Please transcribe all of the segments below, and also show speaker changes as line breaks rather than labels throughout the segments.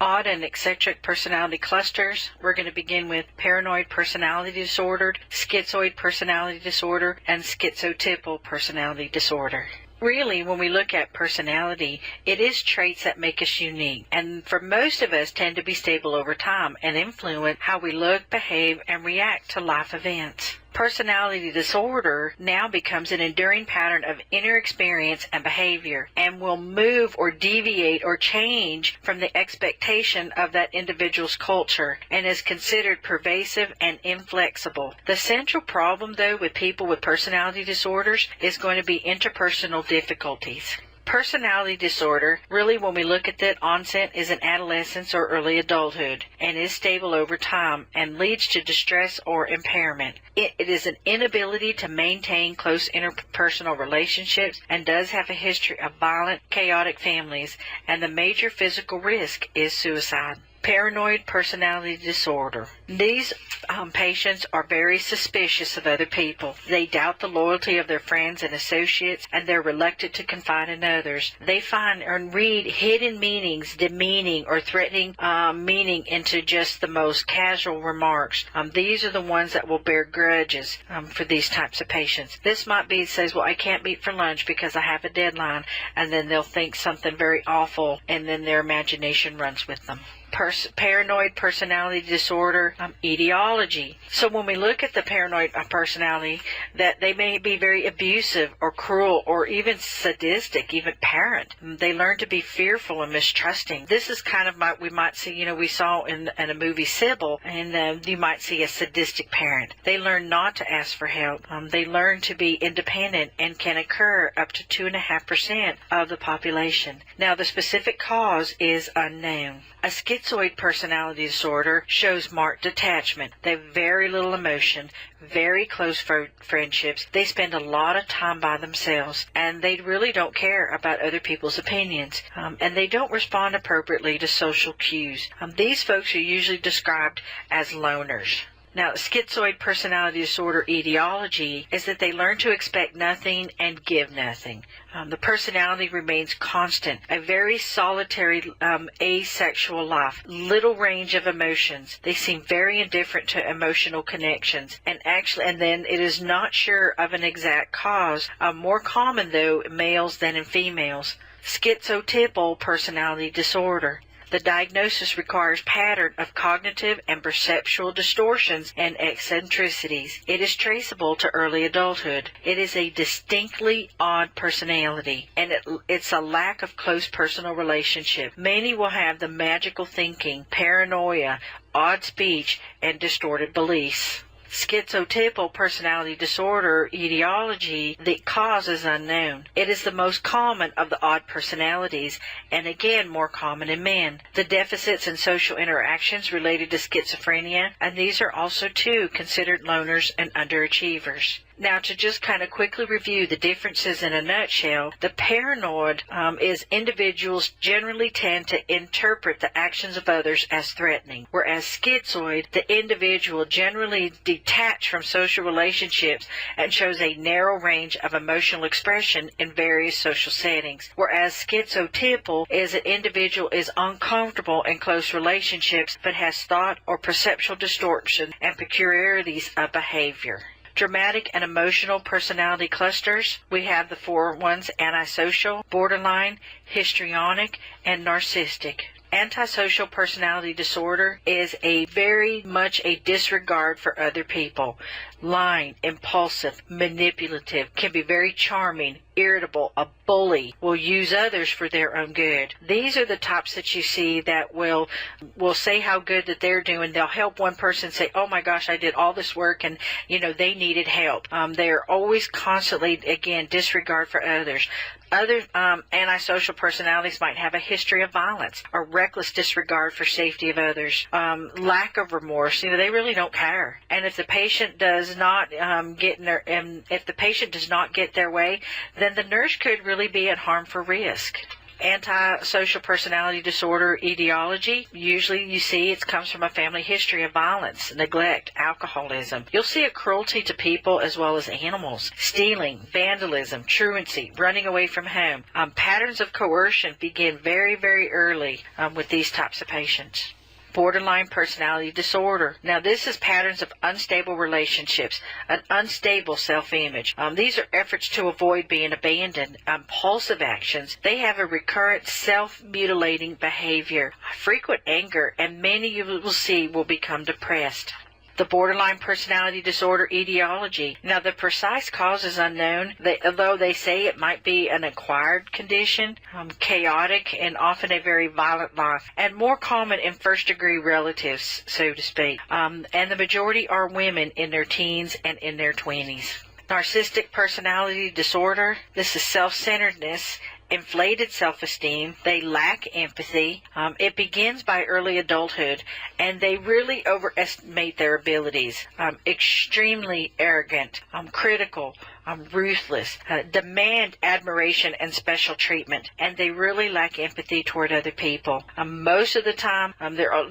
odd and eccentric personality clusters. We're going to begin with paranoid personality disorder, schizoid personality disorder, and schizotypal personality disorder. Really, when we look at personality, it is traits that make us unique, and for most of us tend to be stable over time and influence how we look, behave, and react to life events. Personality disorder now becomes an enduring pattern of inner experience and behavior, and will move or deviate or change from the expectation of that individual's culture, and is considered pervasive and inflexible. The central problem, though, with people with personality disorders is going to be interpersonal difficulties. Personality disorder, really when we look at that onset, is in adolescence or early adulthood and is stable over time and leads to distress or impairment. It is an inability to maintain close interpersonal relationships and does have a history of violent, chaotic families, and the major physical risk is suicide. Paranoid personality disorder. These patients are very suspicious of other people. They doubt the loyalty of their friends and associates, and they're reluctant to confide in others. They find and read hidden meanings, demeaning or threatening meaning into just the most casual remarks. These are the ones that will bear grudges for these types of patients. This might be, says, well, I can't meet for lunch because I have a deadline, and then they'll think something very awful, and then their imagination runs with them. Paranoid personality disorder etiology. So when we look at the paranoid personality, that they may be very abusive or cruel or even sadistic, even parent. They learn to be fearful and mistrusting. This is kind of we might see, we saw in a movie Sybil, and you might see a sadistic parent. They learn not to ask for help. They learn to be independent and can occur up to 2.5% of the population. Now the specific cause is unknown. A schizoid personality disorder shows marked detachment. They have very little emotion, very close friendships. They spend a lot of time by themselves, and they really don't care about other people's opinions, and they don't respond appropriately to social cues. These folks are usually described as loners. Now, schizoid personality disorder etiology is that they learn to expect nothing and give nothing. The personality remains constant, a very solitary, asexual life, little range of emotions. They seem very indifferent to emotional connections, and then it is not sure of an exact cause. More common, though, in males than in females. Schizotypal personality disorder. The diagnosis requires pattern of cognitive and perceptual distortions and eccentricities. It is traceable to early adulthood. It is a distinctly odd personality, and it's a lack of close personal relationship. Many will have the magical thinking, paranoia, odd speech, and distorted beliefs. Schizotypal personality disorder etiology, the cause is unknown. It is the most common of the odd personalities, and again more common in men. The deficits in social interactions related to schizophrenia, and these are also too considered loners and underachievers. Now, to just kind of quickly review the differences in a nutshell, the paranoid is individuals generally tend to interpret the actions of others as threatening, whereas schizoid, the individual generally detached from social relationships and shows a narrow range of emotional expression in various social settings, whereas schizotypal is an individual is uncomfortable in close relationships but has thought or perceptual distortion and peculiarities of behavior. Dramatic and emotional personality clusters. We have the four ones: antisocial, borderline, histrionic, and narcissistic. Antisocial personality disorder is very much a disregard for other people. Lying, impulsive, manipulative, can be very charming, irritable, a bully, will use others for their own good. These are the types that you see that will say how good that they're doing. They'll help one person say, oh my gosh, I did all this work, and they needed help. They're always constantly, again, disregard for others. Other antisocial personalities might have a history of violence or reckless disregard for safety of others, lack of remorse. They really don't care. And if the patient does not get their way, then the nurse could really be at harm for risk. Antisocial personality disorder etiology, usually you see it comes from a family history of violence, neglect, alcoholism. You'll see a cruelty to people as well as animals, stealing, vandalism, truancy, running away from home. Patterns of coercion begin very, very early with these types of patients. Borderline personality disorder. Now, this is patterns of unstable relationships, an unstable self-image. These are efforts to avoid being abandoned, impulsive actions. They have a recurrent self-mutilating behavior, frequent anger, and many you will see will become depressed. The borderline personality disorder etiology. Now, the precise cause is unknown, although they say it might be an acquired condition, chaotic and often a very violent life, and more common in first-degree relatives, so to speak. And the majority are women in their teens and in their 20s. Narcissistic personality disorder. This is self-centeredness, inflated self-esteem. They lack empathy. It begins by early adulthood, and they really overestimate their abilities. Extremely arrogant, critical, ruthless, demand admiration and special treatment, and they really lack empathy toward other people. Most of the time,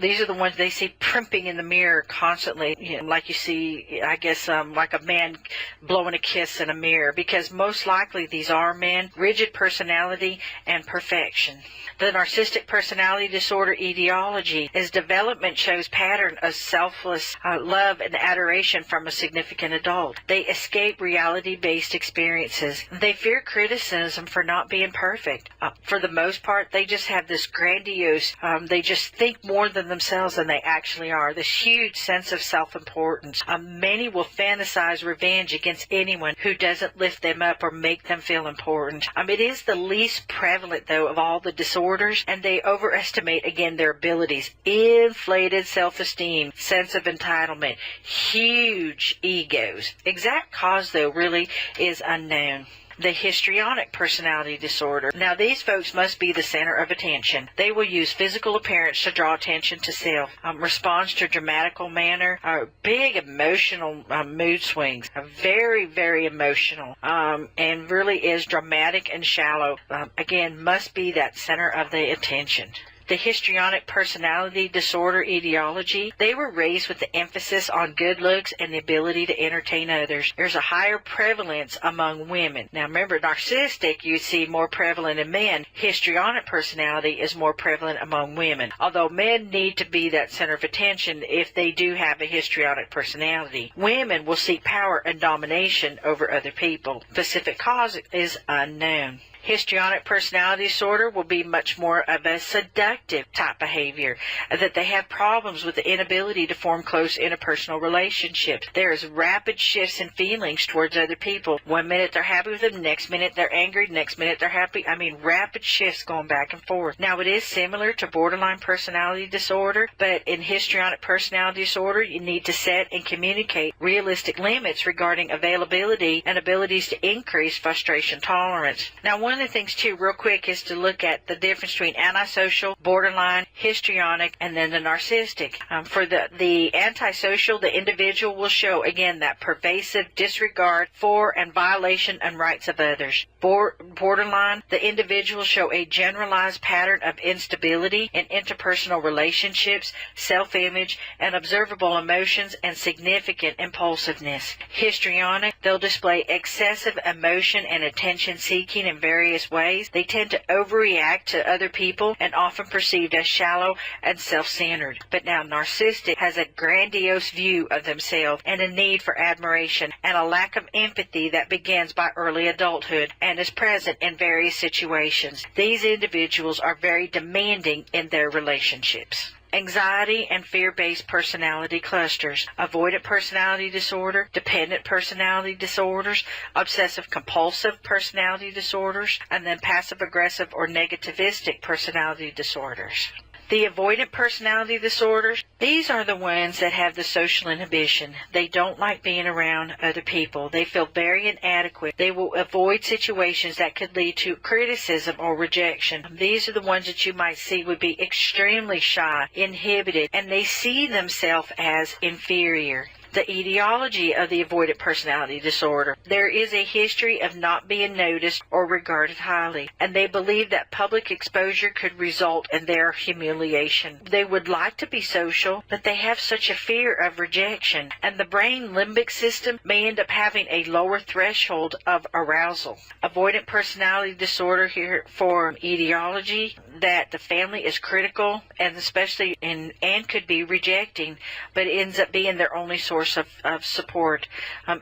these are the ones they see primping in the mirror constantly, like you see, I guess, like a man blowing a kiss in a mirror, because most likely these are men, rigid personality and perfection. The narcissistic personality disorder etiology is development shows pattern of selfless love and adoration from a significant adult. They escape reality-based experiences. They fear criticism for not being perfect. For the most part, they just have this grandiose, they just think more than themselves than they actually are. This huge sense of self-importance. Many will fantasize revenge against anyone who doesn't lift them up or make them feel important. It is the least prevalent, though, of all the disorders, and they overestimate, again, their abilities. Inflated self-esteem, sense of entitlement, huge egos. Exact cause, though, really is unknown. The histrionic personality disorder. Now, these folks must be the center of attention. They will use physical appearance to draw attention to self, responds to dramatical manner, big emotional mood swings, very, very emotional, and really is dramatic and shallow. Again, must be that center of the attention. The histrionic personality disorder etiology, they were raised with the emphasis on good looks and the ability to entertain others. There's a higher prevalence among women. Now remember, narcissistic you see more prevalent in men. Histrionic personality is more prevalent among women, although men need to be that center of attention if they do have a histrionic personality. Women will seek power and domination over other people. Specific cause is unknown. Histrionic personality disorder will be much more of a seductive type behavior, that they have problems with the inability to form close interpersonal relationships. There is rapid shifts in feelings towards other people. 1 minute they're happy with them, next minute they're angry, next minute they're happy. Rapid shifts going back and forth. Now, it is similar to borderline personality disorder, but in histrionic personality disorder, you need to set and communicate realistic limits regarding availability and abilities to increase frustration tolerance. Now, one of the things, too, real quick, is to look at the difference between antisocial, borderline, histrionic, and then the narcissistic. For the antisocial, the individual will show, again, that pervasive disregard for and violation and rights of others. Borderline, the individual show a generalized pattern of instability in interpersonal relationships, self-image, and observable emotions and significant impulsiveness. Histrionic, they'll display excessive emotion and attention-seeking in various ways. They tend to overreact to other people and often perceived as shallow and self-centered. But now narcissistic has a grandiose view of themselves and a need for admiration and a lack of empathy that begins by early adulthood and is present in various situations. These individuals are very demanding in their relationships. Anxiety and fear-based personality clusters, avoidant personality disorder, dependent personality disorders, obsessive-compulsive personality disorders, and then passive-aggressive or negativistic personality disorders. The avoidant personality disorders, these are the ones that have the social inhibition. They don't like being around other people. They feel very inadequate. They will avoid situations that could lead to criticism or rejection. These are the ones that you might see would be extremely shy, inhibited, and they see themselves as inferior. The etiology of the avoidant personality disorder. There is a history of not being noticed or regarded highly, and they believe that public exposure could result in their humiliation. They would like to be social, but they have such a fear of rejection, and the brain limbic system may end up having a lower threshold of arousal. Avoidant personality disorder here for etiology, that the family is critical and especially and could be rejecting, but it ends up being their only source of support.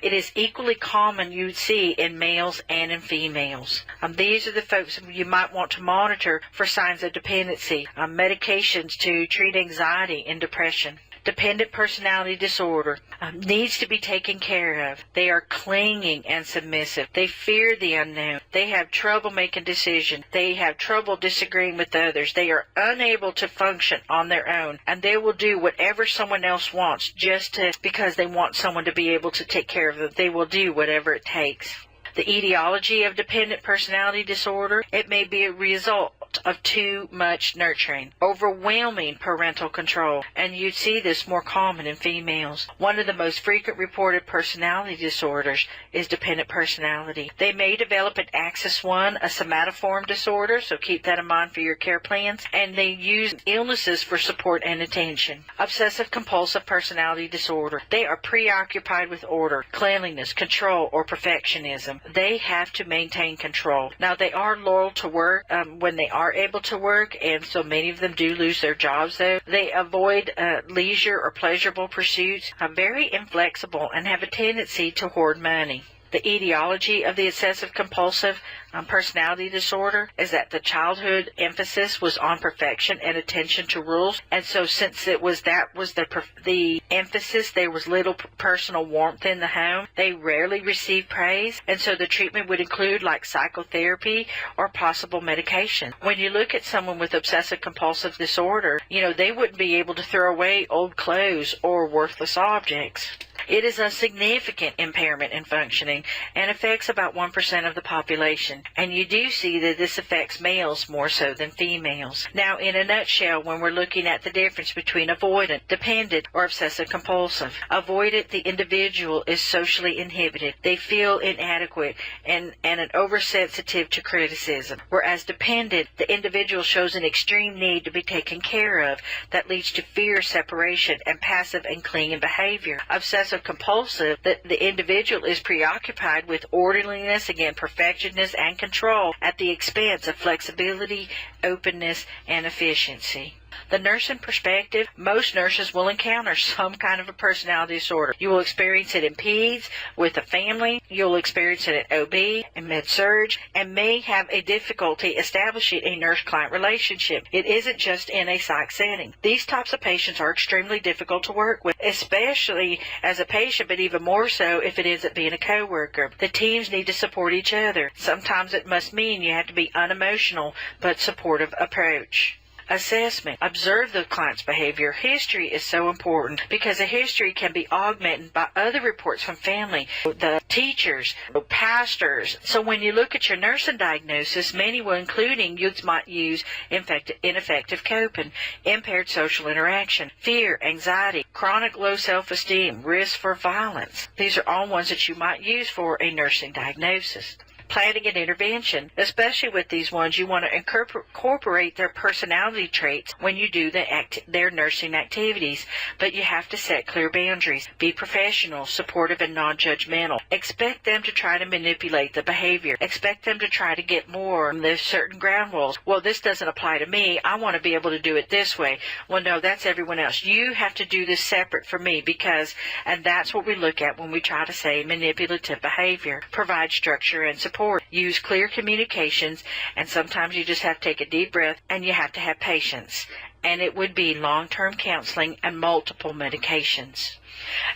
It is equally common, you would see, in males and in females. These are the folks you might want to monitor for signs of dependency, medications to treat anxiety and depression. Dependent personality disorder needs to be taken care of. They are clinging and submissive. They fear the unknown. They have trouble making decisions. They have trouble disagreeing with others. They are unable to function on their own, and they will do whatever someone else wants because they want someone to be able to take care of them. They will do whatever it takes. The etiology of dependent personality disorder, it may be a result of too much nurturing, overwhelming parental control, and you see this more common in females. One of the most frequent reported personality disorders is dependent personality. They may develop an Axis 1, a somatoform disorder, so keep that in mind for your care plans, and they use illnesses for support and attention. Obsessive-compulsive personality disorder. They are preoccupied with order, cleanliness, control, or perfectionism. They have to maintain control. Now, they are loyal to work when they are able to work, and so many of them do lose their jobs, though. They avoid leisure or pleasurable pursuits, are very inflexible, and have a tendency to hoard money. The etiology of the obsessive-compulsive personality disorder is that the childhood emphasis was on perfection and attention to rules, and so since that was the emphasis, there was little personal warmth in the home. They rarely received praise, and so the treatment would include like psychotherapy or possible medication. When you look at someone with obsessive-compulsive disorder, they wouldn't be able to throw away old clothes or worthless objects. It is a significant impairment in functioning and affects about 1% of the population, and you do see that this affects males more so than females. Now, in a nutshell, when we're looking at the difference between avoidant, dependent, or obsessive-compulsive, avoidant, the individual is socially inhibited. They feel inadequate and an oversensitive to criticism, whereas dependent, the individual shows an extreme need to be taken care of that leads to fear, separation, and passive and clinging behavior. Obsessive-compulsive, the individual is preoccupied with orderliness, again, perfectionness, and control at the expense of flexibility, openness, and efficiency. The nursing perspective, most nurses will encounter some kind of a personality disorder. You will experience it in peds, with a family, you'll experience it at OB and med-surg, and may have a difficulty establishing a nurse-client relationship. It isn't just in a psych setting. These types of patients are extremely difficult to work with, especially as a patient, but even more so if it ends up being a coworker. The teams need to support each other. Sometimes it must mean you have to be unemotional but supportive approach. Assessment. Observe the client's behavior. History is so important because a history can be augmented by other reports from family, the teachers, pastors. So when you look at your nursing diagnosis, many will including you might use ineffective coping, impaired social interaction, fear, anxiety, chronic low self-esteem, risk for violence. These are all ones that you might use for a nursing diagnosis. Planning and intervention, especially with these ones, you want to incorporate their personality traits when you do their nursing activities, but you have to set clear boundaries. Be professional, supportive, and non-judgmental. Expect them to try to manipulate the behavior. Expect them to try to get more from the certain ground rules. Well, this doesn't apply to me. I want to be able to do it this way. Well, no, that's everyone else. You have to do this separate from me and that's what we look at when we try to say manipulative behavior. Provide structure and support. Use clear communications, and sometimes you just have to take a deep breath, and you have to have patience. And it would be long-term counseling and multiple medications.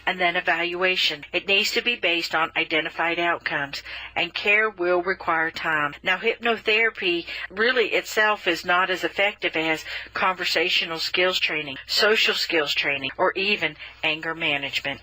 And then evaluation. It needs to be based on identified outcomes, and care will require time. Now, hypnotherapy really itself is not as effective as conversational skills training, social skills training, or even anger management.